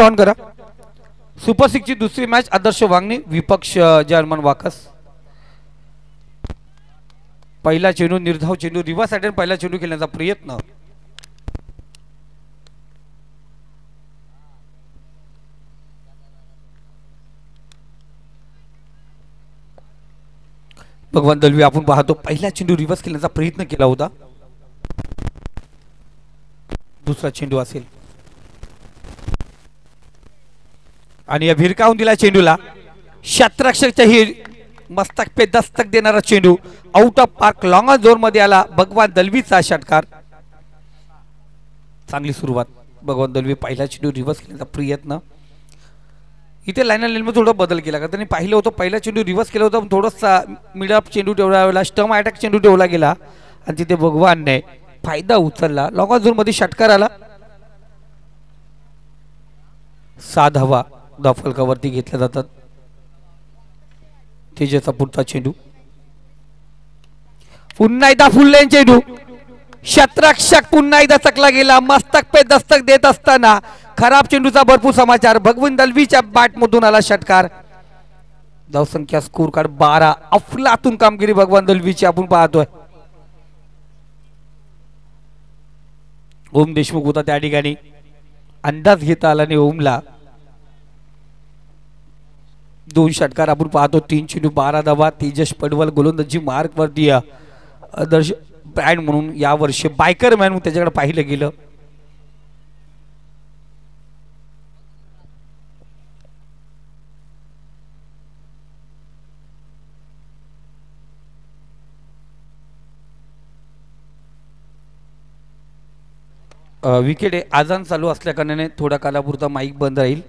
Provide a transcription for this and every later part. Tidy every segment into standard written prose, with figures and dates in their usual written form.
On करा. Super सिक्सची दुसरी match आदर्श वांगणी विपक्ष जर्मन वाकस. पहिला चेंडू निर्धाव चेंडू रिव्हर्स अटेम्प्ट पहिला चेंडू खेळण्याचा प्रयत्न. भगवान दलवी आपण पाहतो पहिला चेंडू रिव्हर्स खेळण्याचा प्रयत्न केला होता. दुसरा चेंडू असेल आणि या भिरकावून दिला चेंडूला. क्षेत्ररक्षकच्या ही मस्तक पे दस्तक देणारा चेंडू out of park long zone मध्ये आला. भगवान दलवीचा षटकार. चांगली सुरुवात. भगवान दलवी पहिला चेंडू रिव्हर्स खेळण्याचा प्रयत्न. इथे लाईन अँड लाईनमध्ये थोडा बदल केला का त्यांनी पाहिलं होतं पहिला चेंडू रिव्हर्स केला होता पण थोडासा मिड ऑफ चेंडू ठेवला गेला. स्टम अटॅक चेंडू ठेवला गेला आणि तिथे भगवानने फायदा उचलला. लॉंग झोन मध्ये षटकार आला. 6 धावा फलकावरती घेतल्या जातात. तेजाचा पुढचा चेंडू पुन्हा एकदा फुल लाईन चेंडू. क्षेत्ररक्षक पुन्हा एकदा चकला गेला. मस्तक पे दस्तक देत असताना खराब चेंडूचा भरपूर समाचार. भगवान दलवीच्या बॅट मधून आला षटकार. धावसंख्या स्कोर कार्ड 12. अफलातून कामगिरी भगवान दलवीची आपण पाहतोय. ओम देशमुख होता त्या ठिकाणी. अंदाज घेता आला नाही ओमला. 2 षटकार आपण पाहतो. 3 चेंडू 12 धावा. तेजस पडवल गोलंदाजी मार्क वरती आदर्श ब्रँड म्हणून या वर्षी बायकर मॅन म्हणून त्याच्याकडे पाहिलं गेलं. विकेट आजान चालू असल्या कारणाने थोड्या कालापुरता माईक बंद राहील.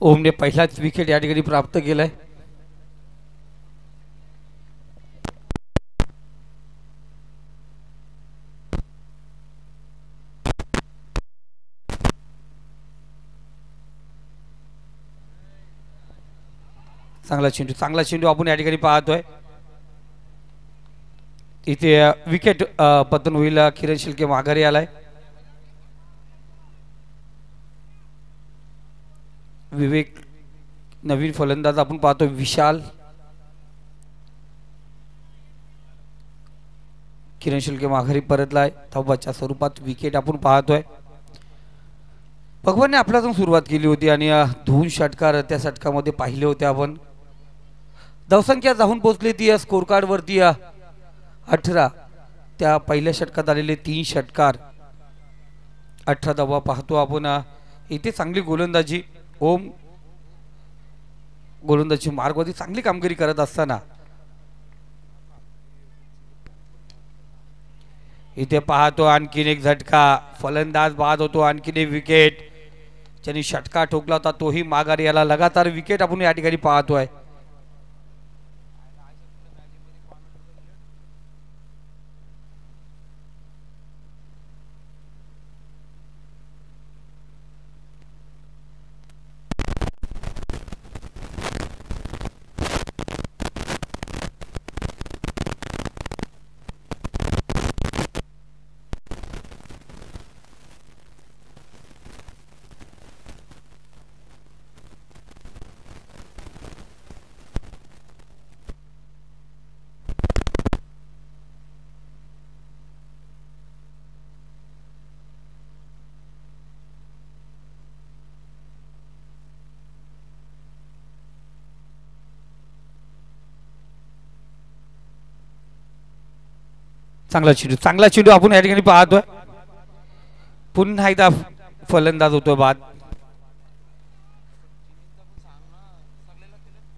ओमने पहिलाच विकेट या ठिकाणी प्राप्त केलाय. चांगला चेंडू आपण या ठिकाणी पाहतोय. इथे विकेट पतन होईल. किरण शिलके माघारी आलाय. विवेक नवीन फलंदाज आपण पाहतो. विशाल किरण शिलके माघारी परतलाय. धावबाच्या स्वरूपात विकेट आपण पाहतोय. भगवानने आपल्यातून सुरुवात केली होती आणि 2 षटकार त्या षटकामध्ये पाहिले होते आपण. धावसंख्या जाऊन पोहोचली ती स्कोर कार्ड वरती 18. त्या पहिल्या षटकात आलेले 3 षटकार 18 धावा पाहतो आपण. इथे चांगली गोलंदाजी. ओम गोलंदाजी मार्गवरती चांगली कामगिरी करत असताना इथे पाहतो आणखीन एक झटका. फलंदाज बाद होतो. आणखीन एक विकेट. ज्यांनी षटका ठोकला होता तोही माघारी याला. लगातार विकेट आपण या ठिकाणी पाहतोय. चांगला चेंडू आपण या ठिकाणी पाहतोय. पुन्हा एकदा फलंदाज होतो बाद.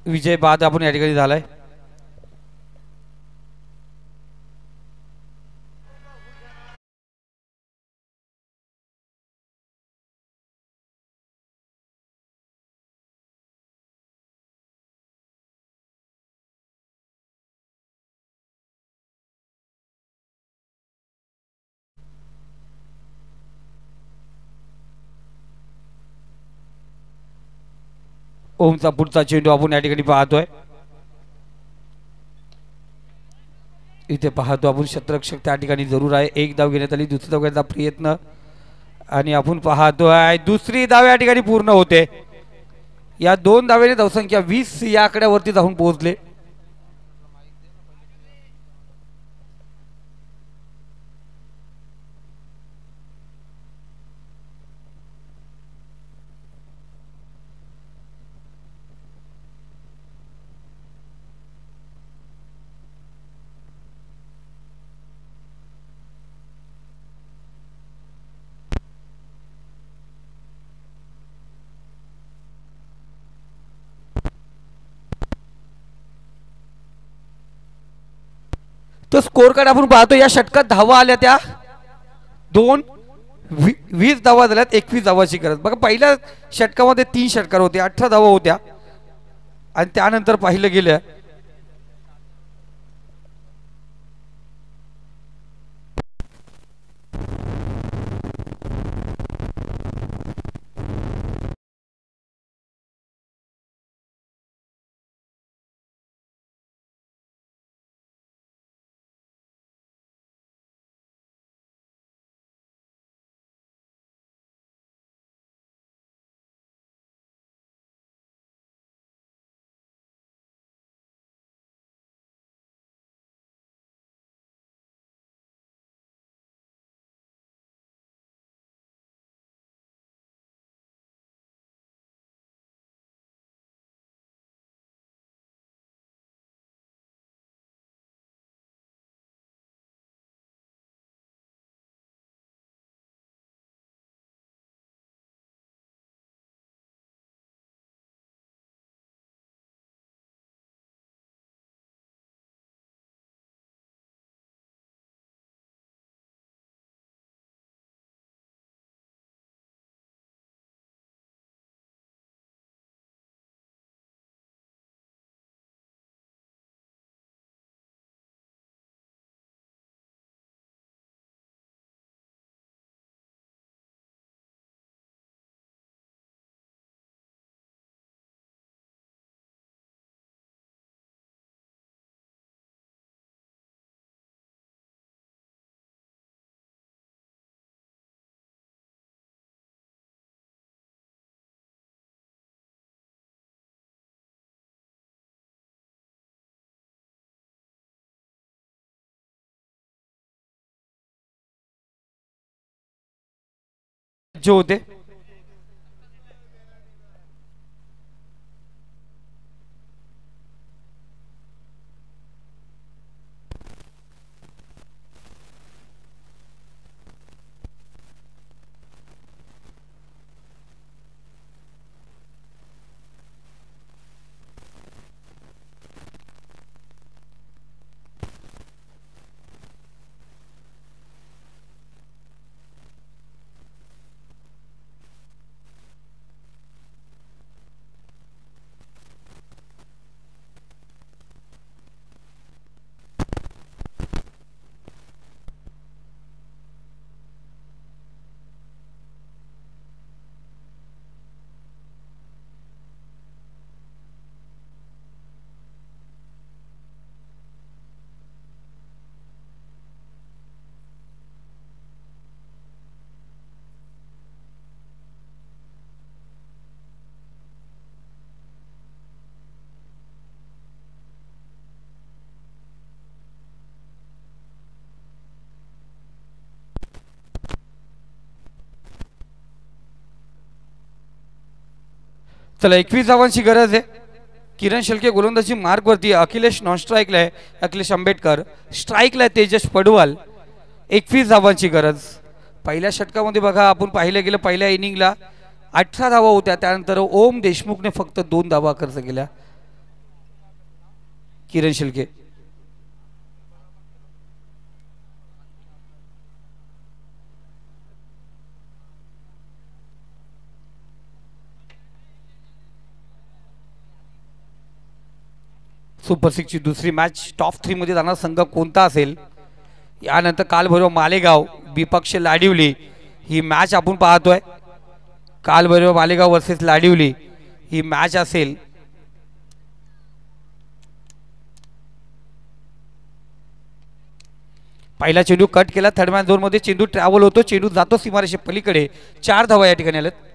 विजय बाद आपण या ठिकाणी झालाय. ओमचा पुढचा चेंडू आपण या ठिकाणी पाहतोय. इथे पाहतो आपण क्षेत्ररक्षक त्या ठिकाणी जरूर आहे. एक धाव घेण्यात आली. दुसरी धाव घेण्याचा प्रयत्न आणि आपण पाहतोय दुसरी धाव या ठिकाणी पूर्ण होते. या 2 धावेने धावसंख्या 20 या आकड्यावरती जाऊन पोहोचले. तो स्कोर कार्ड आपण पाहतो. या षटकात धावा आल्या त्या 20 धावा झाल्यात. 21 धावाची गरज. बघा पहिल्या षटकामध्ये 3 षटकार होते. 18 धावा होत्या आणि त्यानंतर पाहिलं गेलं जो होते चला 21 धावांची गरज आहे. किरण शेळके गोलंदाजी मार्गवरती, अखिलेश नॉन स्ट्राईकला आहे, अखिलेश आंबेडकर स्ट्राईकला आहे, तेजस पडवाल. 21 धावांची गरज. पहिल्या षटकामध्ये बघा आपण पाहिलं गेलं पहिल्या इनिंगला 18 धावा होत्या, त्यानंतर ओम देशमुखने फक्त 2 धावा खर्च केल्या. किरण शेळके सुपर सिक्सची दुसरी मॅच टॉप 3 मध्ये जाणार संघ कोणता असेल. यानंतर कालभैरव मालेगाव विपक्ष लाडिवली ही मॅच आपण पाहतोय. कालभैरव मालेगाव वर्सेस लाडिवली ही मॅच असेल. पहिला चेंडू कट केला, थर्ड मॅन झोन मध्ये चेंडू ट्रॅव्हल होतो, चेंडू जातो सीमारेषे पलीकडे. 4 धावा या ठिकाणी आलेत.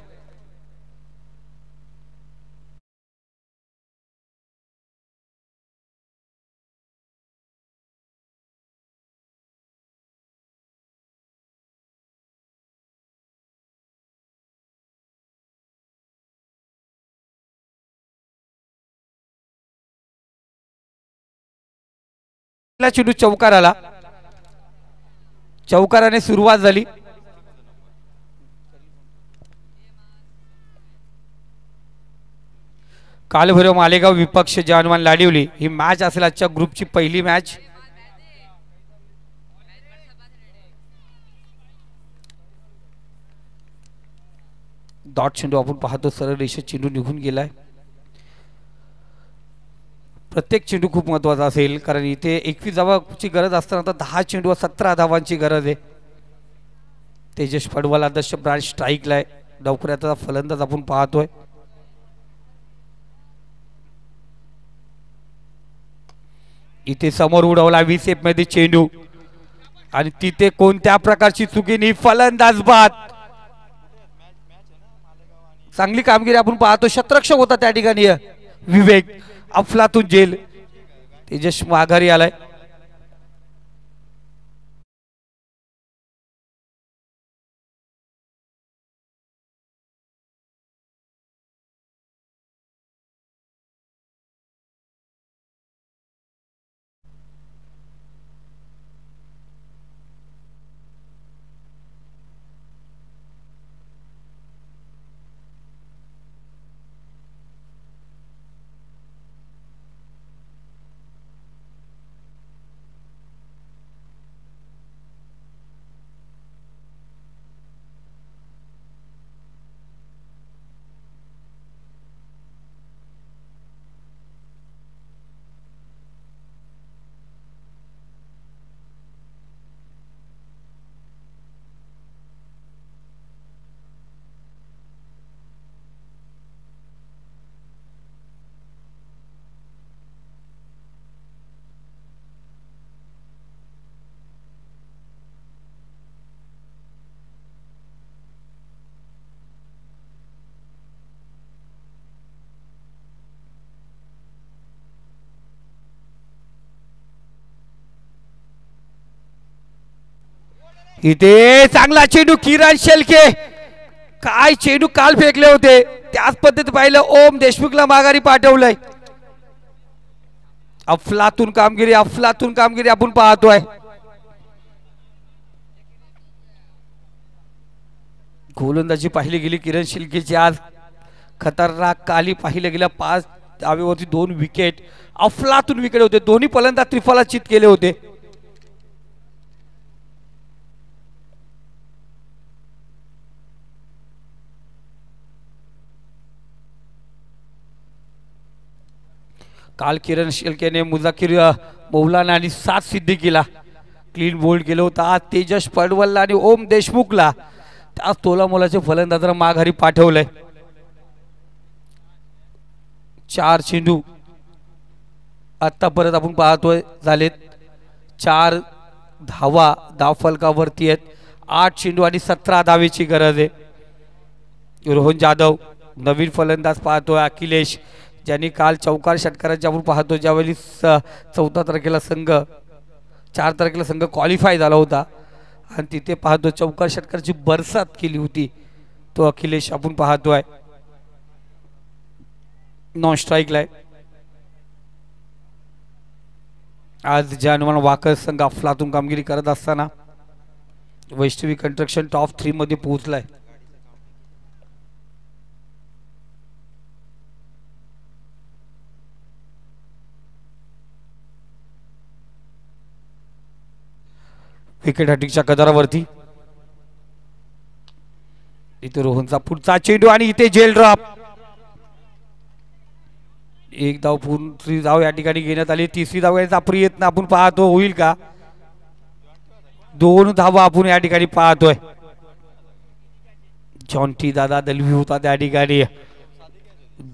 चेंडू चौकाराला, चौकाराने सुरुवात झाली. कालभैरव मालेगाव विपक्ष जानवान लाडिवली ही मॅच असेल आजच्या ग्रुपची पहिली मॅच. डॉट चेंडू आपण पाहतो, सरळ रेषेत चेंडू निघून गेलाय. प्रत्येक चेंडू खूप महत्त्वाचा असेल, कारण इथे 21 धावांची गरज असताना 10 चेंडू 17 धावांची गरज आहे. तेजस पडवाल आदर्श ब्रांच स्ट्राईकला आहे. डावखुऱ्याचा फलंदाज आपण पाहतोय. इथे समोर उडवला 20 एफ मध्ये चेंडू आणि तिथे कोणत्या प्रकारची चुकीनी फलंदाज बाद. चांगली कामगिरी आपण पाहतो. शतरक्षक होता त्या ठिकाणी विवेक अफलातून जेल. तेजस माघारी आलाय. इथे चांगला चेंडू किरण शेळके काय चेंडू काल फेकले होते त्याच पद्धतीत पाहिलं ओम देशमुखला माघारी पाठवलंय. अफलातून कामगिरी आपण पाहतोय. गोलंदाजी पाहिली गेली किरण शिलकेची आज खतरनाक काली पाहिलं गेलं 5 धावेवरती 2 विकेट अफलातून विकेट होते. दोन्ही फलंदाज त्रिफलाचित केले होते. काल किरण शिलकेने मुजाकिर मौलाना आणि 7 सिद्धी केला. क्लीन बोल्ड केलं होतं. आज तेजस पडवलला आणि ओम देशमुखला त्याच तोलामोलाचे फलंदाजांना माघारी पाठवलंय. 4 चेंडू आतापर्यंत आपण पाहतोय झालेत 4 धावा धावफलकावरती आहेत. 8 चेंडू आणि 17 धावेची गरज आहे. रोहन जाधव नवीन फलंदाज पाहतोय. अखिलेश ज्यांनी काल चौकार षटकारांची आपण पाहतो ज्यावेळी 14 तारखेला संघ 4 तारखेला संघ क्वालिफाय झाला होता आणि तिथे पाहतो चौकार षटकाराची बरसात केली होती तो अखिलेश आपण पाहतोय. नॉन स्ट्राईकला आहे. आज जानमान वाकर संघ अफलातून कामगिरी करत असताना वैष्णवी कंस्ट्रक्शन टॉप 3 मध्ये पोहोचलाय. विकेट हॅट्रिकच्या कदारावरती इथे रोहनचा पुढचा चेंडू आणि इथे जेल ड्रॉप. 1 धाव पूर्ण धाव या ठिकाणी घेण्यात आली. 3री धाव याचा प्रयत्न आपण पाहतो होईल का. 2 धावा आपण या ठिकाणी पाहतोय. जॉन्टी दादा दलवी होता त्या ठिकाणी.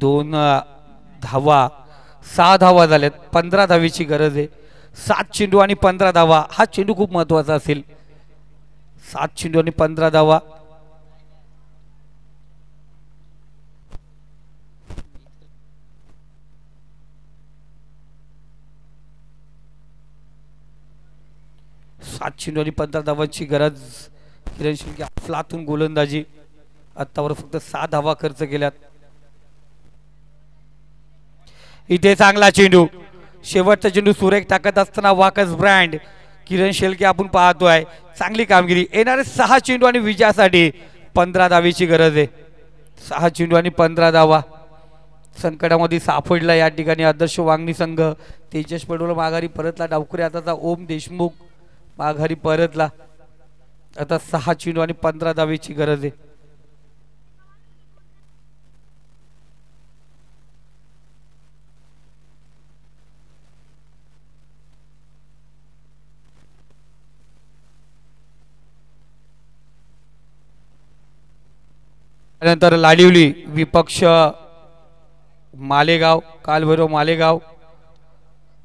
2 धावा 6 धावा झाल्यात. 15 धावेची गरज आहे. 7 चेंडू आणि 15 धावा. हा चेंडू खूप महत्वाचा असेल. 7 चेंडू आणि 15 धावा. चेंडू आणि 15 धावांची गरज. किरण शिलके अफलातून गोलंदाजी. आतावर फक्त 6 धावा खर्च केल्यात. इथे चांगला चेंडू. शेवटचा चेंडू सुरेख टाकत असताना वाकस ब्रँड किरण शेलके आपण पाहतोय. चांगली कामगिरी. येणारे 6 चेंडू आणि विजयासाठी 15 धावेची गरज आहे. 6 चेंडू आणि 15 धावा. संकटामध्ये सापडला या ठिकाणी आदर्श वांगणी संघ. तेजस पडवल माघारी परतला. डावखुरे आताचा ओम देशमुख माघारी परतला. आता 6 चेंडू आणि 15 धावेची गरज आहे. त्यानंतर लाडिवली विपक्ष मालेगाव कालभैरव मालेगाव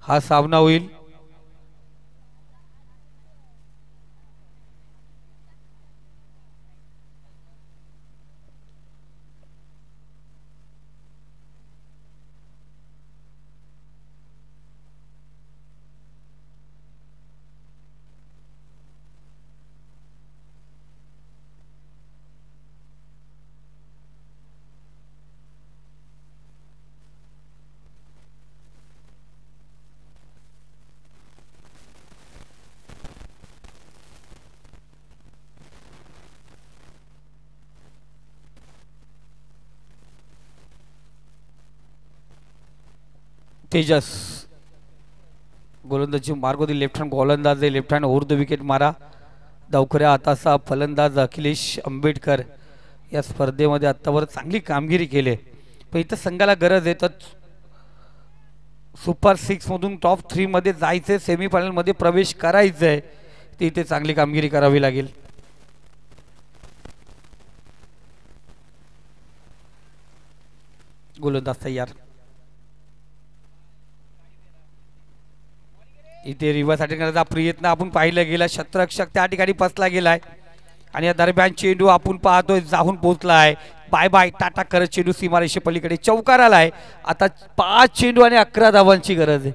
हा सामना होईल. तेजस गोलंदाजी मार्ग होती. लेफ्ट हँड गोलंदाज आहे. Left hand over the wicket मारा. डावखऱ्या हाताचा फलंदाज अखिलेश आंबेडकर या स्पर्धेमध्ये आतावर चांगली कामगिरी केली. पण इथं संघाला गरज आहे तर सुपर 6 मधून टॉप 3 मध्ये जायचे. सेमीफायनल मध्ये प्रवेश करायचा आहे. ते इथे चांगली कामगिरी करावी लागेल. गोलंदाज तयार. इथे रिव्हर्स अटॅक करण्याचा प्रयत्न आपण पाहिला गेला. शतरक्षक त्या ठिकाणी फसला गेलाय आणि या दरम्यान चेंडू आपण पाहतोय जाऊन पोहोचलाय. बाय बाय टाटा करत चेंडू सीमारेषे पलीकडे चौकार आलाय. आता 5 चेंडू आणि 11 धावांची गरज आहे.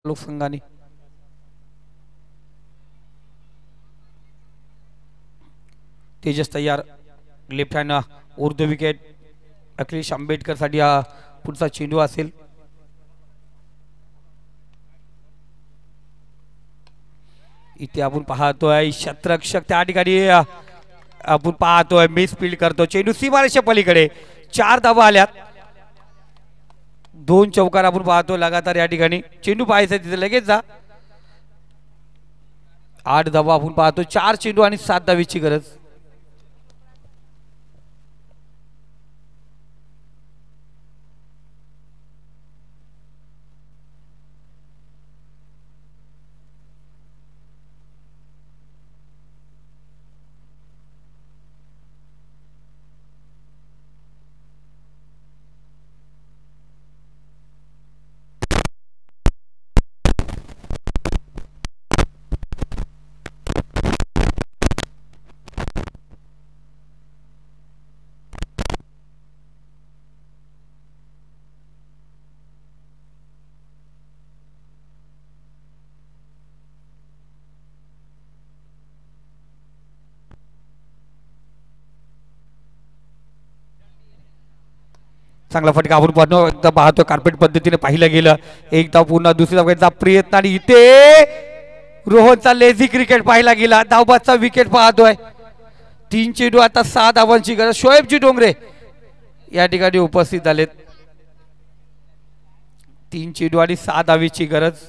लोकसंघाने तेजस तयार left hand Urdu wicket Akhilesh Ambedkar साठी हा पुढचा चेंडू असेल. इथे आपण पाहतोय क्षेत्ररक्षक त्या ठिकाणी आपण पाहतोय मिस फील्ड करतो. चेंडू सीमारेषे पलीकडे 4 धावा आल्यात. 2 चौकार आपण पाहतो लगातार या ठिकाणी. चेंडू पाहायचा तिथे लगेच जा. 8 धावा आपण पाहतो. 4 चेंडू आणि 7 धावेची गरज. चांगला फटका आपण पुन्हा एकदा पाहतो. कार्पेट पद्धतीने पाहिलं गेलं. एकदा पुन्हा दुसऱ्या विकेटचा प्रयत्न आणि इथे रोहनचा लेझी क्रिकेट पाहिला गेला. धावबादचा विकेट पाहतोय. 3 चेंडू आता 6 धावांची गरज. शोएबजी डोंगरे या ठिकाणी उपस्थित झालेत. 3 चेंडू आणि 6 धावेची गरज.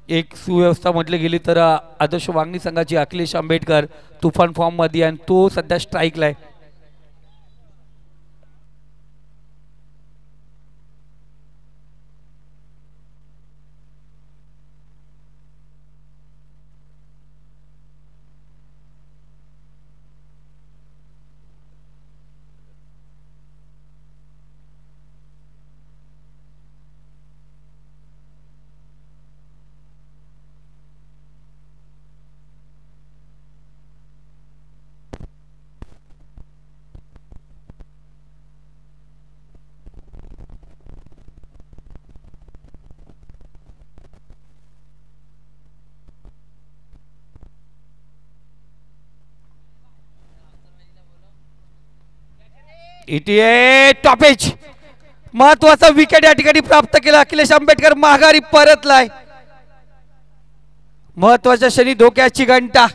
एक सुव्यवस्था म्हटली गेली तर आदर्श वांगणी संघाची अखिलेश आंबेडकर तुफान फॉर्म मध्ये आणि तो सध्या स्ट्राईकला आहे. इथे टॉपेज महत्वाचा विकेट या ठिकाणी प्राप्त केला. अखिलेश आंबेडकर माघारी परतलाय. महत्वाच्या क्षणी धोक्याची घंटा.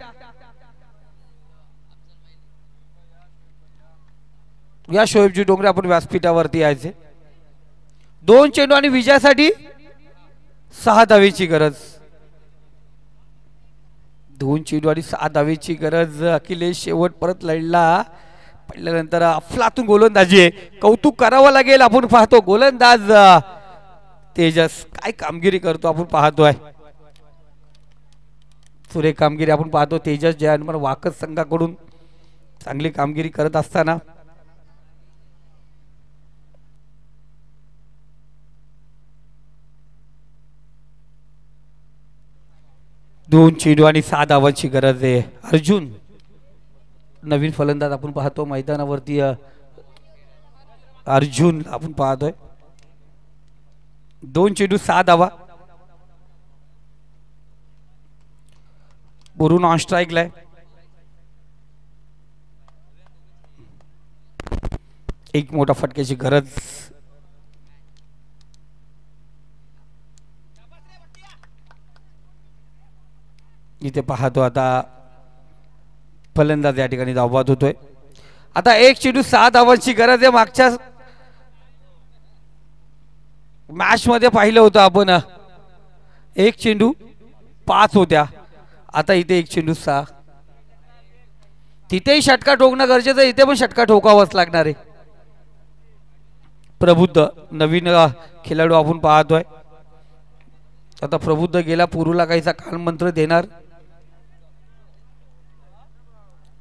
या शोएबजी डोंगरे आपण व्यासपीठावरती यायचे. 2 चेंडू आणि विजयासाठी 6 धावेची गरज. 2 चेंडू आणि 6 धावेची गरज. अखिलेश शेवट परत लढला. पडल्यानंतर अफलातून गोलंदाजी आहे. कौतुक करावं लागेल. आपण पाहतो गोलंदाज तेजस काय कामगिरी करतो आपण पाहतोय. सुरेख कामगिरी आपण पाहतो. तेजस जय हनुमान वाकस संघाकडून चांगली कामगिरी करत असताना दोन चेंडू आणि 6 धावांची गरज आहे. अर्जुन नवीन फलंदाज आपण पाहतो मैदानावरती. अर्जुन आपण पाहतोय. 2 चेंडू 6 धावा. बोरून ऑन स्ट्राईकला आहे. एक मोठा फटक्याची गरज. इथे पाहतो आता फलंदाज या ठिकाणी धावबाद होतोय. आता 1 चेंडू 6 धावांची गरज आहे. मागच्या मॅच मध्ये पाहिलं होतं आपण 1 चेंडू 5 होत्या. आता इथे 1 चेंडू 6. तिथेही षटकार ठोकणं गरजेचं आहे. इथे पण षटकार ठोकावंच लागणार आहे. प्रबुद्ध नवीन खेळाडू आपण पाहतोय. आता प्रबुद्ध गेला. पुरूला काहीचा कानमंत्र देणार.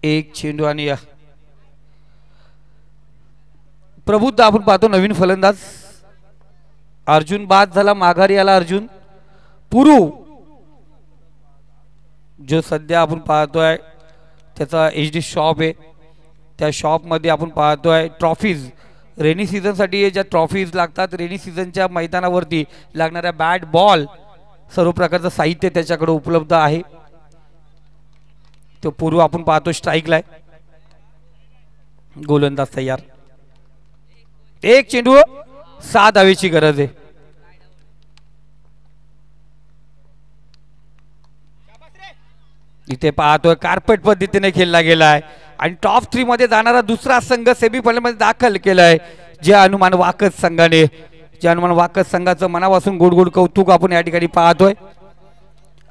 1 चेंडू आणि प्रबुद्ध आपण पाहतो नवीन फलंदाज. अर्जुन बाद झाला. माघारी आला अर्जुन. पुरू जो सध्या आपण पाहतोय त्याचा HD शॉप आहे. त्या शॉप मध्ये आपण पाहतोय ट्रॉफीज रेनी सीझन साठी ज्या ट्रॉफीज लागतात रेनी सीझनच्या मैदानावरती लागणाऱ्या बॅट बॉल सर्व प्रकारचं साहित्य त्याच्याकडे उपलब्ध आहे. तो पूर्व आपण पाहतो स्ट्राईकला आहे. गोलंदाज तयार. एक चेंडू 6 धावेची गरज आहे. इथे पाहतोय कार्पेट पद्धतीने खेळला गेलाय आणि टॉप 3 मध्ये जाणारा दुसरा संघ सेमीफायनल मध्ये दाखल केलाय. जे हनुमान वाकस संघाने, जे हनुमान वाकस संघाचं मनापासून गोड गोड कौतुक आपण या ठिकाणी पाहतोय.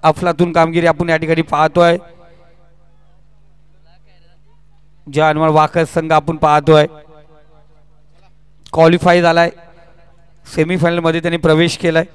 अफलातून कामगिरी आपण या ठिकाणी पाहतोय. जे हनुमान वाकस संघ आपण पाहतोय क्वालिफाय झालाय, सेमीफायनल मध्ये त्यांनी प्रवेश केलाय.